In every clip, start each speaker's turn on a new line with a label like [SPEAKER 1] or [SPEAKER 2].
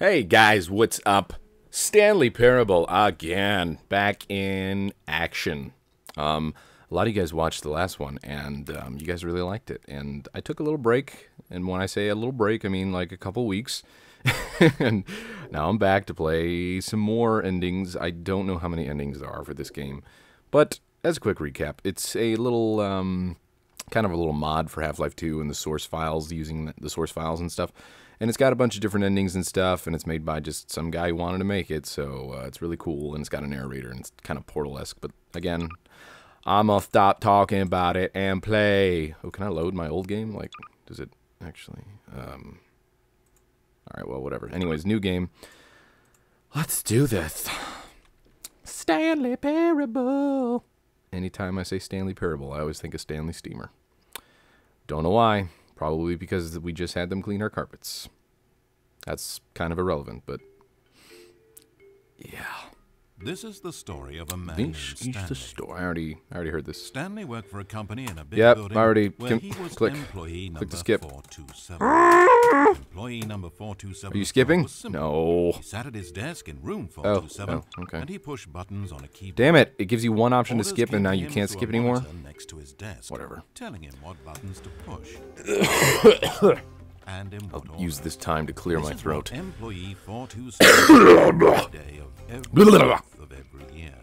[SPEAKER 1] Hey guys, what's up? Stanley Parable again, back in action. A lot of you guys watched the last one, and you guys really liked it. And I took a little break, and when I say a little break, I mean like a couple weeks. And now I'm back to play some more endings. I don't know how many endings there are for this game, but as a quick recap, it's a little kind of a little mod for Half-Life 2 and the source files, using the source files and stuff. And it's got a bunch of different endings and stuff, and it's made by just some guy who wanted to make it, so it's really cool, and it's got a narrator, and it's kind of Portal-esque. But again, I'm gonna stop talking about it and play. Oh, can I load my old game? Like, does it actually? Alright, well, whatever. Anyways, new game. Let's do this. Stanley Parable. Anytime I say Stanley Parable, I always think of Stanley Steamer. Don't know why. Probably because we just had them clean our carpets. That's kind of irrelevant, but yeah.
[SPEAKER 2] This is the story of a man named Stanley.
[SPEAKER 1] The story. I already heard this.
[SPEAKER 2] Stanley worked for a company in a big
[SPEAKER 1] I
[SPEAKER 2] building
[SPEAKER 1] already
[SPEAKER 2] where he was
[SPEAKER 1] click
[SPEAKER 2] employee
[SPEAKER 1] to skip.
[SPEAKER 2] 427. Employee number 427.
[SPEAKER 1] Are you skipping?
[SPEAKER 2] No. He sat at his desk in room 427,
[SPEAKER 1] okay.
[SPEAKER 2] and he pushed buttons on a keyboard.
[SPEAKER 1] Damn it! It gives you one option to
[SPEAKER 2] Orders
[SPEAKER 1] skip, and now you
[SPEAKER 2] came
[SPEAKER 1] can't
[SPEAKER 2] through
[SPEAKER 1] skip
[SPEAKER 2] a
[SPEAKER 1] anymore.
[SPEAKER 2] monitor next to his desk,
[SPEAKER 1] Whatever.
[SPEAKER 2] telling him what buttons to push. And in what
[SPEAKER 1] I'll use this time to clear my throat.
[SPEAKER 2] Employee 427 day of every year.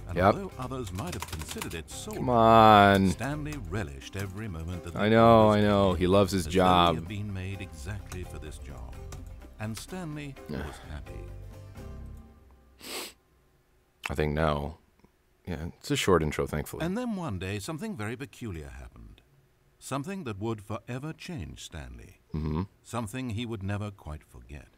[SPEAKER 2] And although others might have considered it so,
[SPEAKER 1] come on.
[SPEAKER 2] Stanley relished every moment that
[SPEAKER 1] I know. He loves his job.
[SPEAKER 2] He had been made exactly for this job, and Stanley was happy.
[SPEAKER 1] I think now, yeah, it's a short intro, thankfully.
[SPEAKER 2] And then one day, something very peculiar happened. Something that would forever change Stanley. Something he would never quite forget.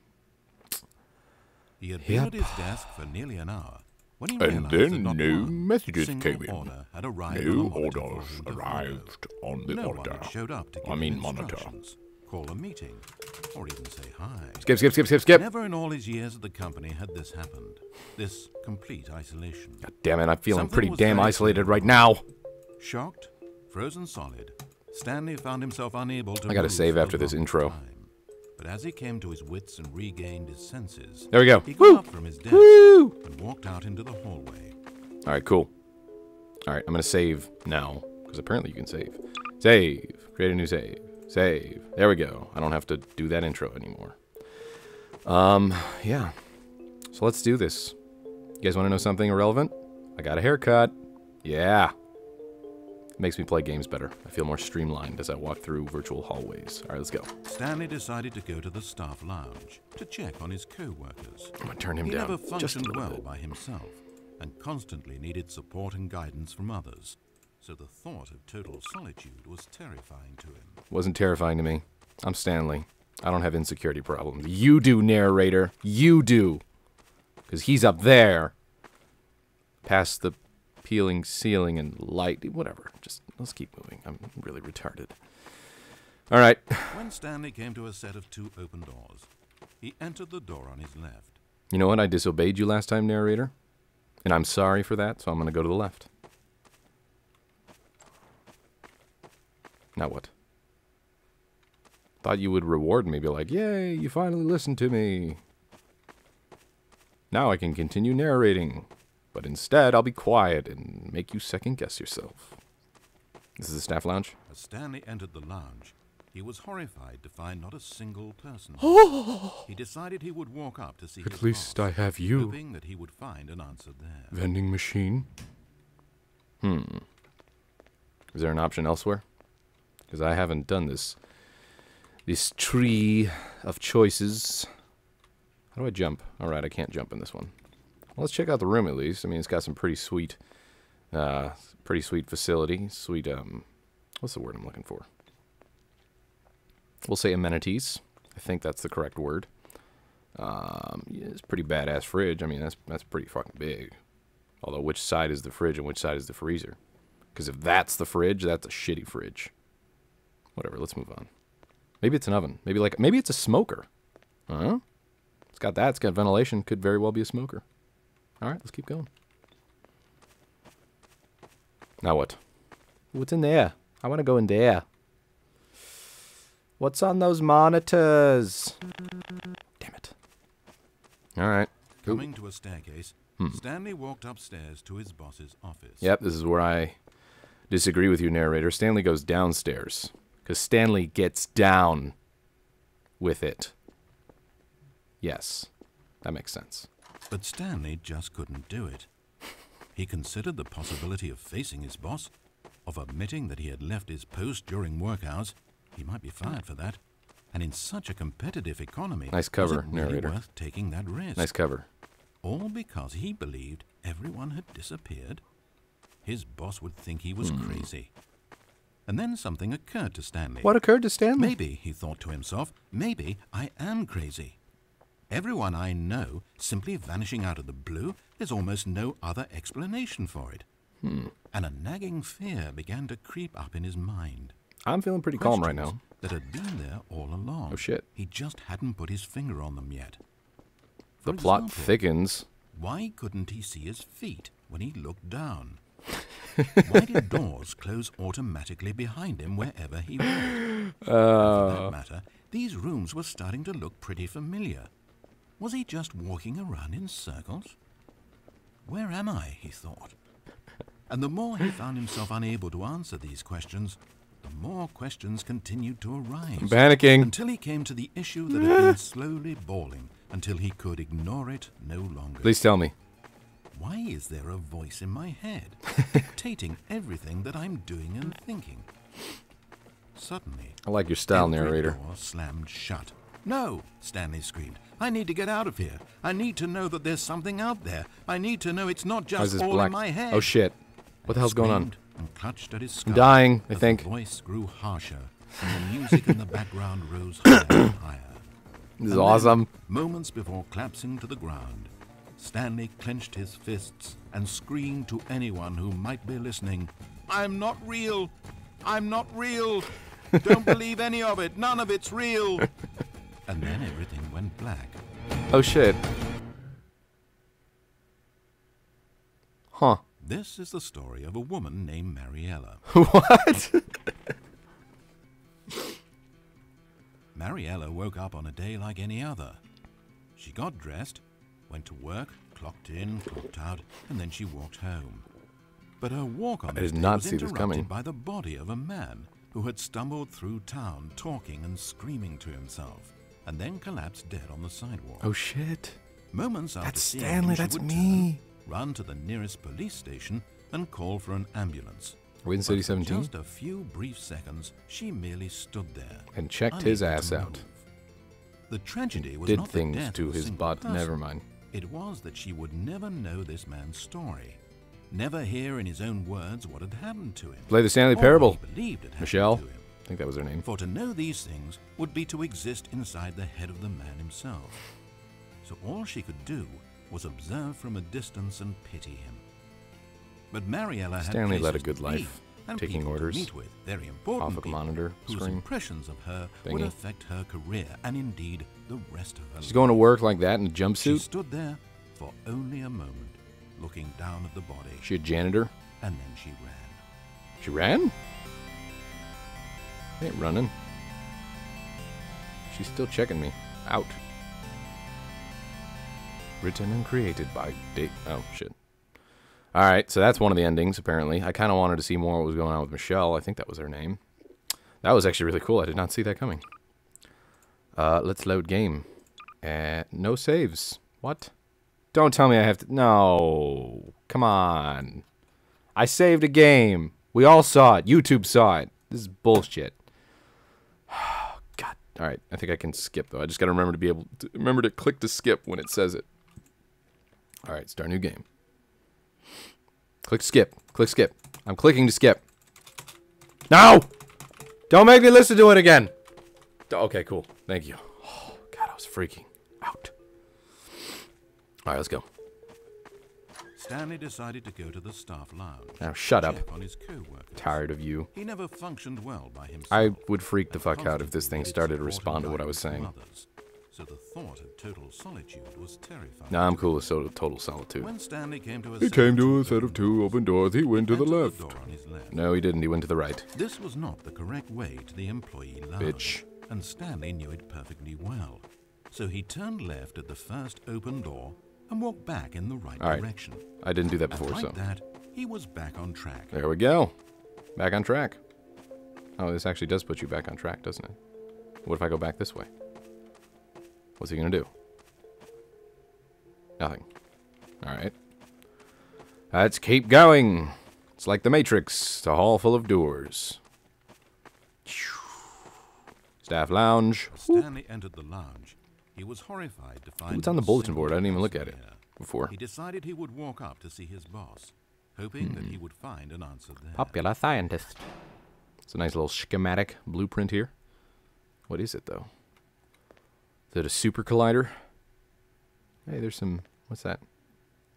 [SPEAKER 2] He had been at his desk for nearly an hour when he realized that not one
[SPEAKER 1] messages
[SPEAKER 2] single order had arrived on the monitor. No one had showed up to give him instructions, call a meeting, or even say hi.
[SPEAKER 1] Skip.
[SPEAKER 2] Never in all his years at the company had this happened. This complete isolation.
[SPEAKER 1] God damn it, I'm feeling pretty damn isolated right now.
[SPEAKER 2] Shocked, frozen solid, Stanley found himself unable to
[SPEAKER 1] I gotta save after this intro.
[SPEAKER 2] But as he came to his wits and regained his senses,
[SPEAKER 1] there we go.
[SPEAKER 2] He got up from his desk and walked out into the hallway.
[SPEAKER 1] Alright, cool. Alright, I'm gonna save now, because apparently you can save. Save. Create a new save. Save. There we go. I don't have to do that intro anymore. Yeah. So let's do this. You guys want to know something irrelevant? I got a haircut. Yeah. It makes me play games better. I feel more streamlined as I walk through virtual hallways. Alright, let's go.
[SPEAKER 2] Stanley decided to go to the staff lounge to check on his co-workers.
[SPEAKER 1] I'm gonna turn him
[SPEAKER 2] down.
[SPEAKER 1] He
[SPEAKER 2] never functioned well
[SPEAKER 1] bit.
[SPEAKER 2] by himself and constantly needed support and guidance from others. So the thought of total solitude was terrifying to him.
[SPEAKER 1] Wasn't terrifying to me. I'm Stanley. I don't have insecurity problems. You do, narrator. You do. Because he's up there. Past the peeling ceiling and light. Whatever. Just, let's keep moving. I'm really retarded. Alright.
[SPEAKER 2] When Stanley came to a set of 2 open doors, he entered the door on his left.
[SPEAKER 1] You know what? I disobeyed you last time, narrator. And I'm sorry for that, so I'm going to go to the left. Now what? Thought you would reward me, be like, yay, you finally listened to me. Now I can continue narrating. But instead, I'll be quiet and make you second guess yourself. This is the staff lounge?
[SPEAKER 2] As Stanley entered the lounge, he was horrified to find not a single person. He decided he would walk up to see his
[SPEAKER 1] At least
[SPEAKER 2] boss,
[SPEAKER 1] I have you.
[SPEAKER 2] hoping that he would find an answer there.
[SPEAKER 1] Vending machine? Is there an option elsewhere? Because I haven't done this tree of choices. How do I jump? Alright, I can't jump in this one. Well, let's check out the room at least. I mean, it's got some pretty sweet facility. Sweet, what's the word I'm looking for? We'll say amenities. I think that's the correct word. Yeah, it's a pretty badass fridge. I mean, that's pretty fucking big. Although, which side is the fridge and which side is the freezer? Because if that's the fridge, that's a shitty fridge. Whatever, let's move on. Maybe it's an oven. Maybe it's a smoker. Huh? It's got that. It's got ventilation. Could very well be a smoker. Alright, let's keep going. Now what? What's in there? I want to go in there. What's on those monitors? Damn it. All right.
[SPEAKER 2] Coming to a staircase, Stanley walked upstairs to his boss's office.
[SPEAKER 1] Yep, this is where I disagree with you, narrator. Stanley goes downstairs, because Stanley gets down with it. Yes, that makes sense.
[SPEAKER 2] But Stanley just couldn't do it. He considered the possibility of facing his boss, of admitting that he had left his post during work hours. He might be fired for that. And in such a competitive economy,
[SPEAKER 1] nice cover,
[SPEAKER 2] was it really
[SPEAKER 1] narrator.
[SPEAKER 2] worth taking that risk?
[SPEAKER 1] Nice cover.
[SPEAKER 2] All because he believed everyone had disappeared? His boss would think he was crazy. And then something occurred to Stanley.
[SPEAKER 1] What occurred to Stanley?
[SPEAKER 2] Maybe, he thought to himself, maybe I am crazy. Everyone I know simply vanishing out of the blue, there's almost no other explanation for it. And a nagging fear began to creep up in his mind.
[SPEAKER 1] I'm feeling pretty calm right now.
[SPEAKER 2] That had been there all along.
[SPEAKER 1] Oh, shit.
[SPEAKER 2] He just hadn't put his finger on them yet.
[SPEAKER 1] The
[SPEAKER 2] For
[SPEAKER 1] plot
[SPEAKER 2] example,
[SPEAKER 1] thickens.
[SPEAKER 2] why couldn't he see his feet when he looked down? Why did doors close automatically behind him wherever he went? For that matter, these rooms were starting to look pretty familiar. Was he just walking around in circles? Where am I, he thought. And the more he found himself unable to answer these questions, the more questions continued to arise.
[SPEAKER 1] I'm panicking.
[SPEAKER 2] Until he came to the issue that had been slowly boiling, until he could ignore it no longer.
[SPEAKER 1] Please tell me.
[SPEAKER 2] Why is there a voice in my head, dictating everything that I'm doing and thinking? Suddenly,
[SPEAKER 1] I like your style,
[SPEAKER 2] every
[SPEAKER 1] narrator.
[SPEAKER 2] door slammed shut. No, Stanley screamed. I need to get out of here. I need to know that there's something out there. I need to know it's not
[SPEAKER 1] Why is
[SPEAKER 2] just
[SPEAKER 1] this
[SPEAKER 2] all
[SPEAKER 1] black?
[SPEAKER 2] in my head.
[SPEAKER 1] Oh, shit. What the hell's going on?
[SPEAKER 2] Screamed and clutched at his
[SPEAKER 1] I'm
[SPEAKER 2] skull.
[SPEAKER 1] dying, I
[SPEAKER 2] as
[SPEAKER 1] think.
[SPEAKER 2] The voice grew harsher, and the music in the background rose higher and higher.
[SPEAKER 1] This is
[SPEAKER 2] And
[SPEAKER 1] awesome.
[SPEAKER 2] then, moments before collapsing to the ground, Stanley clenched his fists and screamed to anyone who might be listening, I'm not real! I'm not real! Don't believe any of it! None of it's real! And then everything went black.
[SPEAKER 1] Oh, shit. Huh.
[SPEAKER 2] This is the story of a woman named Mariella.
[SPEAKER 1] What?
[SPEAKER 2] Mariella woke up on a day like any other. She got dressed, went to work, clocked in, clocked out, and then she walked home. But her walk on
[SPEAKER 1] I
[SPEAKER 2] this
[SPEAKER 1] did
[SPEAKER 2] day
[SPEAKER 1] not
[SPEAKER 2] was
[SPEAKER 1] see this coming.
[SPEAKER 2] interrupted by the body of a man who had stumbled through town talking and screaming to himself, and then collapsed dead on the sidewalk.
[SPEAKER 1] Oh, shit.
[SPEAKER 2] Moments after
[SPEAKER 1] That's
[SPEAKER 2] seeing
[SPEAKER 1] Stanley,
[SPEAKER 2] him, she
[SPEAKER 1] that's
[SPEAKER 2] would
[SPEAKER 1] me.
[SPEAKER 2] turn, run to the nearest police station and call for an ambulance.
[SPEAKER 1] Are we in
[SPEAKER 2] But
[SPEAKER 1] City
[SPEAKER 2] for
[SPEAKER 1] 17?
[SPEAKER 2] just a few brief seconds, she merely stood there
[SPEAKER 1] And checked his
[SPEAKER 2] unable
[SPEAKER 1] ass
[SPEAKER 2] to
[SPEAKER 1] out.
[SPEAKER 2] move. The tragedy was
[SPEAKER 1] Did
[SPEAKER 2] not the
[SPEAKER 1] things
[SPEAKER 2] death
[SPEAKER 1] to
[SPEAKER 2] of a
[SPEAKER 1] his
[SPEAKER 2] single
[SPEAKER 1] butt.
[SPEAKER 2] person.
[SPEAKER 1] Never mind.
[SPEAKER 2] It was that she would never know this man's story, never hear in his own words what had happened to him.
[SPEAKER 1] Play the Stanley
[SPEAKER 2] or
[SPEAKER 1] Parable.
[SPEAKER 2] what he believed had happened
[SPEAKER 1] Michelle.
[SPEAKER 2] to him.
[SPEAKER 1] I think that was her name.
[SPEAKER 2] For to know these things would be to exist inside the head of the man himself. So all she could do was observe from a distance and pity him. But Mariella had
[SPEAKER 1] Stanley led a
[SPEAKER 2] places
[SPEAKER 1] good
[SPEAKER 2] to
[SPEAKER 1] life,
[SPEAKER 2] be, and
[SPEAKER 1] taking
[SPEAKER 2] people to
[SPEAKER 1] orders
[SPEAKER 2] meet with, very important
[SPEAKER 1] off a
[SPEAKER 2] people,
[SPEAKER 1] monitor
[SPEAKER 2] whose
[SPEAKER 1] screen
[SPEAKER 2] impressions of her would
[SPEAKER 1] thingy.
[SPEAKER 2] affect her career and indeed the rest of her
[SPEAKER 1] She's
[SPEAKER 2] life.
[SPEAKER 1] going to work like that in a
[SPEAKER 2] She
[SPEAKER 1] jumpsuit.
[SPEAKER 2] stood there for only a moment, looking down at the body,
[SPEAKER 1] She a janitor.
[SPEAKER 2] and then she ran.
[SPEAKER 1] She ran? I ain't running. She's still checking me. Out. Written and created by Dave. Oh, shit. Alright, so that's one of the endings, apparently. I kind of wanted to see more what was going on with Michelle. I think that was her name. That was actually really cool. I did not see that coming. Let's load game. No saves. What? Don't tell me I have to... No. Come on. I saved a game. We all saw it. YouTube saw it. This is bullshit. God. Alright, I think I can skip, though. I just got to remember to be able to... Remember to click to skip when it says it. Alright, start new game. Click skip. Click skip. I'm clicking to skip. No! Don't make me listen to it again. Okay, cool. Thank you. Oh, God, I was freaking out. Alright, let's go.
[SPEAKER 2] Stanley decided to go to the staff lounge.
[SPEAKER 1] Now, shut up.
[SPEAKER 2] Check on his co-workers.
[SPEAKER 1] Tired of you.
[SPEAKER 2] He never functioned well by himself.
[SPEAKER 1] I would freak the
[SPEAKER 2] and
[SPEAKER 1] fuck out if this
[SPEAKER 2] constantly
[SPEAKER 1] thing
[SPEAKER 2] needed
[SPEAKER 1] started to
[SPEAKER 2] support
[SPEAKER 1] respond to
[SPEAKER 2] and
[SPEAKER 1] what I was
[SPEAKER 2] guidance from
[SPEAKER 1] saying.
[SPEAKER 2] others. So the thought of total solitude was terrifying.
[SPEAKER 1] Nah, I'm cool with total solitude.
[SPEAKER 2] When Stanley came to a
[SPEAKER 1] He
[SPEAKER 2] set
[SPEAKER 1] came
[SPEAKER 2] of
[SPEAKER 1] to a
[SPEAKER 2] two
[SPEAKER 1] set of two open doors. He went to the
[SPEAKER 2] entered
[SPEAKER 1] left.
[SPEAKER 2] door on his left.
[SPEAKER 1] No, he didn't. He went to the right.
[SPEAKER 2] This was not the correct way to the employee lounge.
[SPEAKER 1] Bitch.
[SPEAKER 2] And Stanley knew it perfectly well. So he turned left at the first open door and walked back in the right
[SPEAKER 1] All right.
[SPEAKER 2] direction.
[SPEAKER 1] I didn't do that before,
[SPEAKER 2] And
[SPEAKER 1] so.
[SPEAKER 2] like that, he was back on track.
[SPEAKER 1] There we go. Back on track. Oh, this actually does put you back on track, doesn't it? What if I go back this way? What's he gonna do? Nothing. Alright. Let's keep going. It's like the Matrix. It's a hall full of doors. Staff lounge.
[SPEAKER 2] As Stanley entered the lounge, he was horrified to find...
[SPEAKER 1] It's on the
[SPEAKER 2] not a
[SPEAKER 1] bulletin
[SPEAKER 2] single
[SPEAKER 1] board. I didn't even look at
[SPEAKER 2] person
[SPEAKER 1] it
[SPEAKER 2] there.
[SPEAKER 1] before.
[SPEAKER 2] He decided he would walk up to see his boss, hoping that he would find an answer there.
[SPEAKER 1] Popular scientist. It's a nice little schematic blueprint here. What is it, though? Is it a super collider? Hey, there's some... What's that?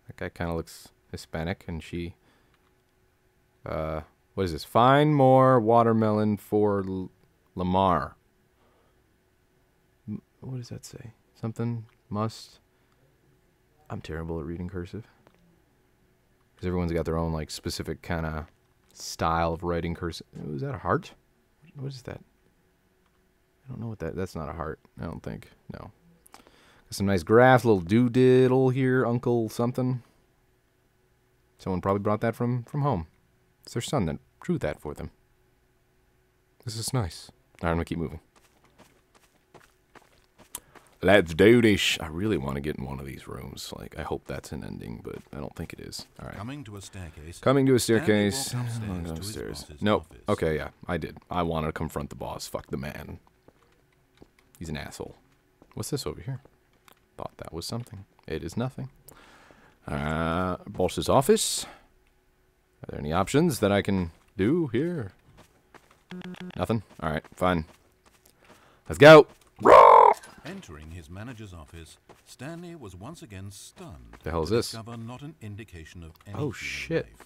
[SPEAKER 1] That guy kind of looks Hispanic, and she... what is this? Find more watermelon for Lamar. What does that say? Something must... I'm terrible at reading cursive. Because everyone's got their own, like, specific kind of style of writing cursive. Oh, is that a heart? What is that? I don't know what that... That's not a heart, I don't think. No. Got some nice graphs, little doodle here, Uncle something. Someone probably brought that from home. It's their son that drew that for them. This is nice. Alright, I'm going to keep moving. Let's do this. I really want to get in one of these rooms. Like, I hope that's an ending, but I don't think it is. All right.
[SPEAKER 2] Coming to a staircase.
[SPEAKER 1] Coming to a staircase.
[SPEAKER 2] Stanley walked
[SPEAKER 1] I'm going
[SPEAKER 2] upstairs to his
[SPEAKER 1] upstairs.
[SPEAKER 2] boss's
[SPEAKER 1] Nope.
[SPEAKER 2] office.
[SPEAKER 1] Okay, yeah, I did. I wanted to confront the boss. Fuck the man. He's an asshole. What's this over here? Thought that was something. It is nothing. Boss's office. Are there any options that I can do here? Nothing? Alright, fine. Let's go!
[SPEAKER 2] Entering his manager's office, Stanley was once again stunned
[SPEAKER 1] The hell is
[SPEAKER 2] to
[SPEAKER 1] this?
[SPEAKER 2] discover not an indication of any
[SPEAKER 1] Oh,
[SPEAKER 2] human
[SPEAKER 1] shit.
[SPEAKER 2] life.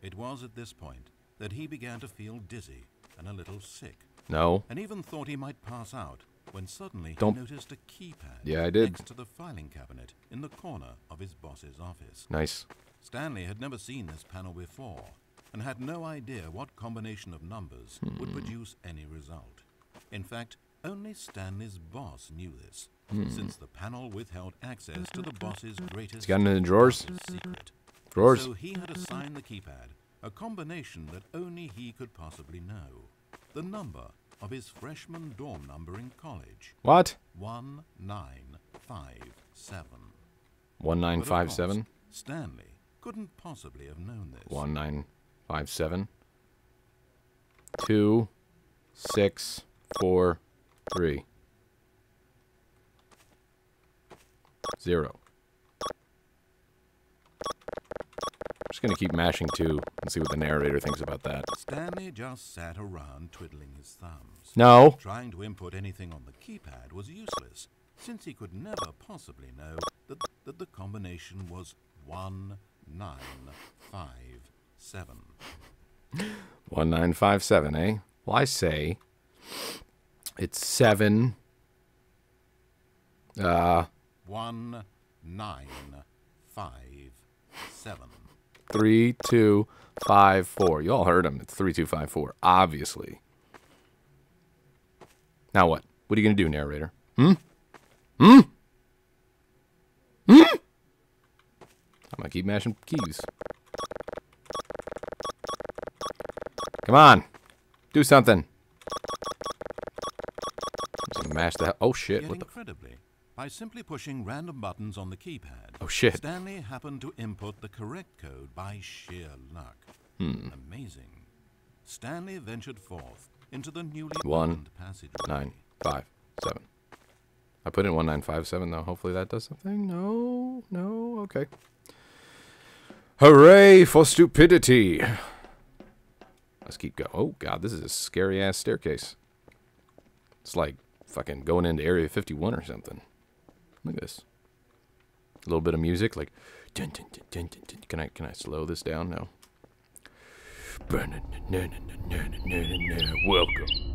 [SPEAKER 2] It was at this point that he began to feel dizzy and a little sick,
[SPEAKER 1] No.
[SPEAKER 2] and even thought he might pass out when suddenly
[SPEAKER 1] Don't-
[SPEAKER 2] he noticed a keypad
[SPEAKER 1] Yeah, I did.
[SPEAKER 2] next to the filing cabinet in the corner of his boss's office.
[SPEAKER 1] Nice.
[SPEAKER 2] Stanley had never seen this panel before and had no idea what combination of numbers would produce any result. In fact, only Stanley's boss knew this, since the panel withheld access to the boss's greatest
[SPEAKER 1] got it in the drawers?
[SPEAKER 2] darkest secret.
[SPEAKER 1] Drawers.
[SPEAKER 2] So he had assigned the keypad a combination that only he could possibly know. The number of his freshman dorm number in college.
[SPEAKER 1] What?
[SPEAKER 2] 1957. But of
[SPEAKER 1] 1957?
[SPEAKER 2] course, Stanley couldn't possibly have known this.
[SPEAKER 1] 1957. 2, 6, 4, 3. 0. I'm just gonna keep mashing 2 and see what the narrator thinks about that.
[SPEAKER 2] Stanley just sat around twiddling his thumbs.
[SPEAKER 1] No.
[SPEAKER 2] Trying to input anything on the keypad was useless, since he could never possibly know that the combination was 1957.
[SPEAKER 1] 1957, eh? Well, I say it's 7.
[SPEAKER 2] 1957.
[SPEAKER 1] 3, 2, 5, 4. You all heard him. It's 3, 2, 5, 4. Obviously. Now what? What are you gonna do, narrator? I'm gonna keep mashing keys. Come on. Do something. Just mash the... Oh, shit.
[SPEAKER 2] Yet
[SPEAKER 1] What the...
[SPEAKER 2] incredibly, by simply pushing random buttons on the keypad,
[SPEAKER 1] Oh, shit.
[SPEAKER 2] Stanley happened to input the correct code by sheer luck. Amazing. Stanley ventured forth into the newly
[SPEAKER 1] 1,
[SPEAKER 2] opened passageway.
[SPEAKER 1] 9, 5, 7. I put in 1957, though. Hopefully that does something. No. No. Okay. Hooray for stupidity. Let's keep going. Oh, God. This is a scary-ass staircase. It's like fucking going into Area 51 or something. Look at this. A little bit of music, like... Dun, dun, dun, dun, dun, dun. Can I slow this down? No. Welcome